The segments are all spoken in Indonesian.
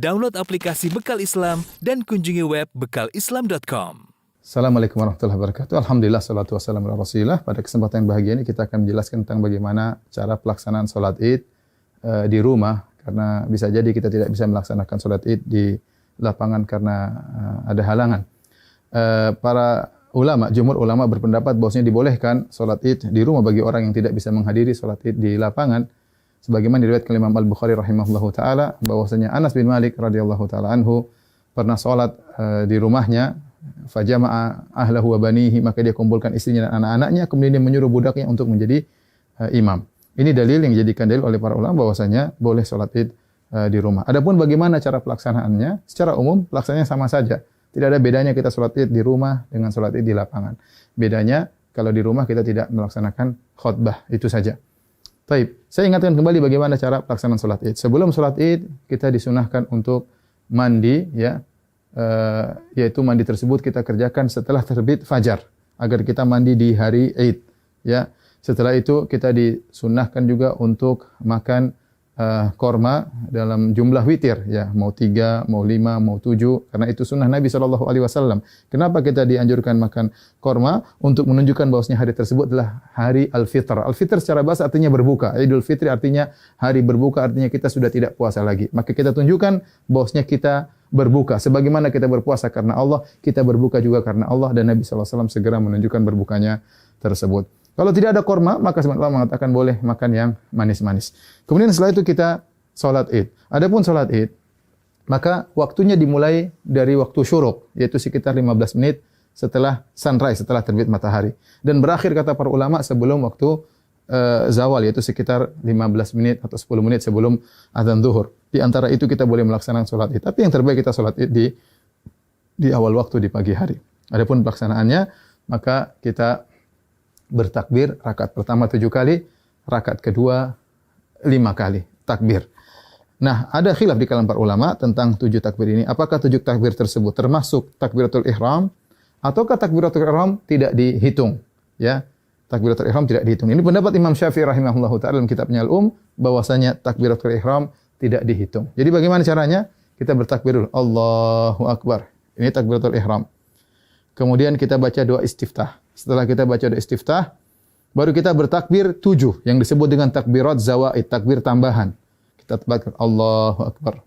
Download aplikasi Bekal Islam dan kunjungi web bekalislam.com. Assalamualaikum warahmatullahi wabarakatuh. Alhamdulillah, salatu wassalamu ala rasulillah. Pada kesempatan yang bahagia ini kita akan menjelaskan tentang bagaimana cara pelaksanaan sholat id di rumah. Karena bisa jadi kita tidak bisa melaksanakan sholat id di lapangan karena ada halangan. Para ulama, jumhur ulama berpendapat bahwasanya dibolehkan sholat id di rumah bagi orang yang tidak bisa menghadiri sholat id di lapangan. Sebagaimana diriwayatkan Imam Al-Bukhari rahimahullahu taala bahwasanya Anas bin Malik radhiyallahu taala anhu pernah salat di rumahnya, fajama'a ahlahu wa banihi, maka dia kumpulkan istrinya dan anak-anaknya, kemudian dia menyuruh budaknya untuk menjadi imam. Ini dalil yang dijadikan dalil oleh para ulama bahwasanya boleh salat Id di rumah. Adapun bagaimana cara pelaksanaannya? Secara umum pelaksanaannya sama saja. Tidak ada bedanya kita salat Id di rumah dengan salat Id di lapangan. Bedanya kalau di rumah kita tidak melaksanakan khutbah, itu saja. Baik, saya ingatkan kembali bagaimana cara pelaksanaan sholat id. Sebelum sholat id, kita disunahkan untuk mandi, ya, yaitu mandi tersebut kita kerjakan setelah terbit fajar, agar kita mandi di hari id. Ya, setelah itu kita disunahkan juga untuk makan korma dalam jumlah witir, ya, mau 3, mau 5, mau 7, karena itu sunnah Nabi SAW. Kenapa kita dianjurkan makan korma? Untuk menunjukkan bahwasanya hari tersebut adalah hari Al-Fitr. Al-Fitr secara bahasa artinya berbuka. Idul Fitri artinya hari berbuka, artinya kita sudah tidak puasa lagi. Maka kita tunjukkan bahwasanya kita berbuka. Sebagaimana kita berpuasa karena Allah, kita berbuka juga karena Allah, dan Nabi SAW segera menunjukkan berbukanya tersebut. Kalau tidak ada korma, maka sebenarnya Allah mengatakan boleh makan yang manis-manis. Kemudian setelah itu kita sholat id. Adapun sholat id, maka waktunya dimulai dari waktu syuruk, yaitu sekitar 15 menit setelah sunrise, setelah terbit matahari. Dan berakhir kata para ulama sebelum waktu zawal, yaitu sekitar 15 menit atau 10 menit sebelum azan zuhur. Di antara itu kita boleh melaksanakan sholat id. Tapi yang terbaik kita sholat id di awal waktu, di pagi hari. Adapun pelaksanaannya, maka kita bertakbir rakaat pertama 7 kali, rakaat kedua 5 kali takbir. Nah, ada khilaf di kalangan para ulama tentang 7 takbir ini. Apakah 7 takbir tersebut termasuk takbiratul ihram ataukah takbiratul ihram tidak dihitung? Ya, takbiratul ihram tidak dihitung. Ini pendapat Imam Syafi'i rahimahullahu taala dalam kitabnya Al-Um, bahwasanya takbiratul ihram tidak dihitung. Jadi bagaimana caranya? Kita bertakbir dulu, Allahu Akbar. Ini takbiratul ihram. Kemudian kita baca doa istiftah. Setelah kita baca doa istiftah, baru kita bertakbir 7 yang disebut dengan takbirat zawaid, takbir tambahan. Kita takbir Allahu Akbar.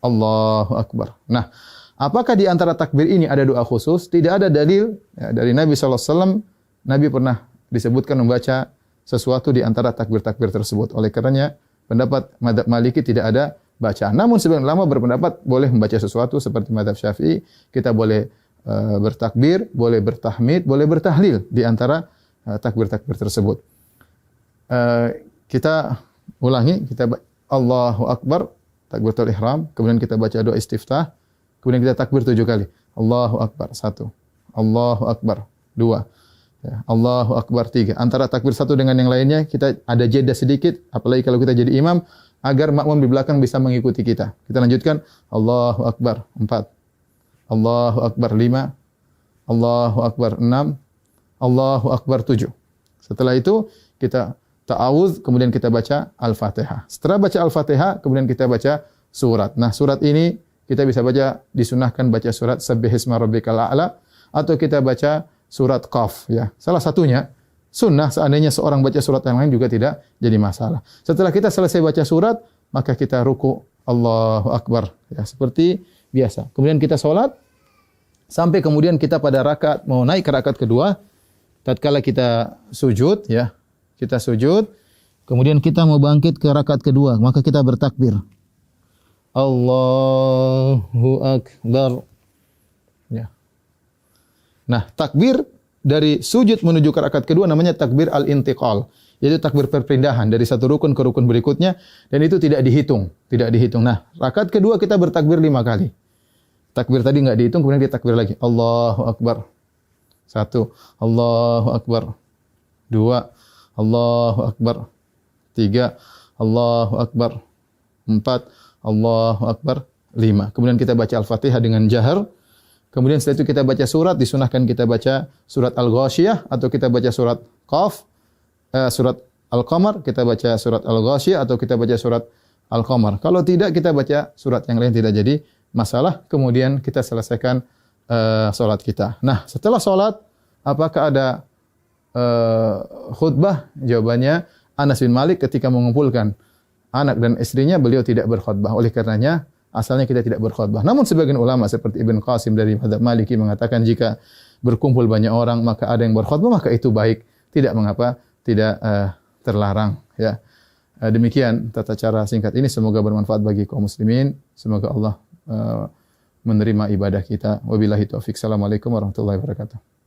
Allahu Akbar. Nah, apakah di antara takbir ini ada doa khusus? Tidak ada dalil ya, dari Nabi SAW. Nabi pernah disebutkan membaca sesuatu di antara takbir-takbir tersebut. Oleh karenanya, pendapat mazhab Maliki tidak ada bacaan. Namun sebagian ulama berpendapat boleh membaca sesuatu seperti mazhab Syafi'i. Kita boleh bertakbir, boleh bertahmid, boleh bertahlil di antara takbir-takbir tersebut. Kita ulangi, kita Allahu Akbar, takbiratul ihram, kemudian kita baca doa istiftah, kemudian kita takbir 7 kali. Allahu Akbar 1, Allahu Akbar 2, ya, Allahu Akbar 3. Antara takbir satu dengan yang lainnya kita ada jeda sedikit, apalagi kalau kita jadi imam, agar makmum di belakang bisa mengikuti kita. Kita lanjutkan Allahu Akbar 4, Allahu Akbar 5, Allahu Akbar 6, Allahu Akbar 7. Setelah itu kita ta'awudz, kemudian kita baca Al-Fatihah. Setelah baca Al-Fatihah, kemudian kita baca surat. Nah, surat ini kita bisa baca, disunahkan baca surat Sabbihisma Rabbikal A'la, atau kita baca surat Qaf, ya. Salah satunya sunnah, seandainya seorang baca surat yang lain juga tidak jadi masalah. Setelah kita selesai baca surat, maka kita ruku, Allahu Akbar, ya, seperti biasa. Kemudian kita sholat, sampai kemudian kita pada rakaat, mau naik ke rakaat kedua, tatkala kita sujud, ya, kita sujud, kemudian kita mau bangkit ke rakaat kedua, maka kita bertakbir. Allahu Akbar. Ya. Nah, takbir dari sujud menuju ke rakaat kedua namanya takbir al-intiqal, yaitu takbir perpindahan dari satu rukun ke rukun berikutnya, dan itu tidak dihitung, tidak dihitung. Nah, rakaat kedua kita bertakbir 5 kali. Takbir tadi enggak dihitung, kemudian kita takbir lagi. Allahu Akbar. 1, Allahu Akbar. 2, Allahu Akbar. 3, Allahu Akbar. 4, Allahu Akbar. 5. Kemudian kita baca Al-Fatihah dengan jahar. Kemudian setelah itu kita baca surat, disunahkan kita baca surat Al-Ghasyiyah atau kita baca surat Qaf, surat Al-Qamar, kita baca surat Al-Ghasyiyah atau kita baca surat Al-Qamar. Kalau tidak kita baca surat yang lain tidak jadi masalah. Kemudian kita selesaikan salat kita. Nah, setelah salat apakah ada khutbah? Jawabannya Anas bin Malik ketika mengumpulkan anak dan istrinya beliau tidak berkhutbah. Oleh karenanya asalnya kita tidak berkhutbah. Namun sebagian ulama seperti Ibn Qasim dari mazhab Maliki mengatakan jika berkumpul banyak orang maka ada yang berkhutbah maka itu baik. Tidak mengapa, tidak terlarang ya. Demikian tata cara singkat ini, semoga bermanfaat bagi kaum muslimin. Semoga Allah menerima ibadah kita. Wabillahi taufik. Assalamualaikum warahmatullahi wabarakatuh.